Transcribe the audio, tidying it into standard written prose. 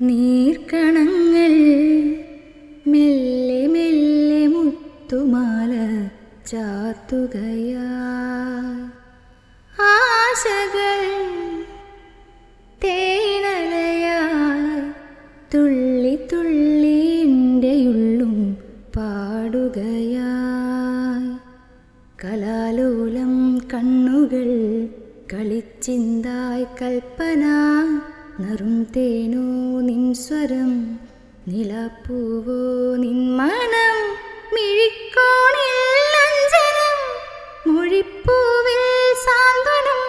നീർക്കണങ്ങൾ മെല്ലെ മെല്ലെ മുത്തുമാല ചാത്തുകയായി ആശകൾ തേനലയായി തുള്ളി തുള്ളി എൻ്റെയുള്ളും പാടുകയായി കലാലോലം കണ്ണുകൾ കളിച്ചിന്തായി കൽപ്പന നറും തേനോ നിൻ സ്വരം നിലപ്പൂവോ നിൻ മനം മിഴിക്കോണിൽ അഞ്ജനം മൊഴിപ്പൂവിൽ സാന്ത്വനം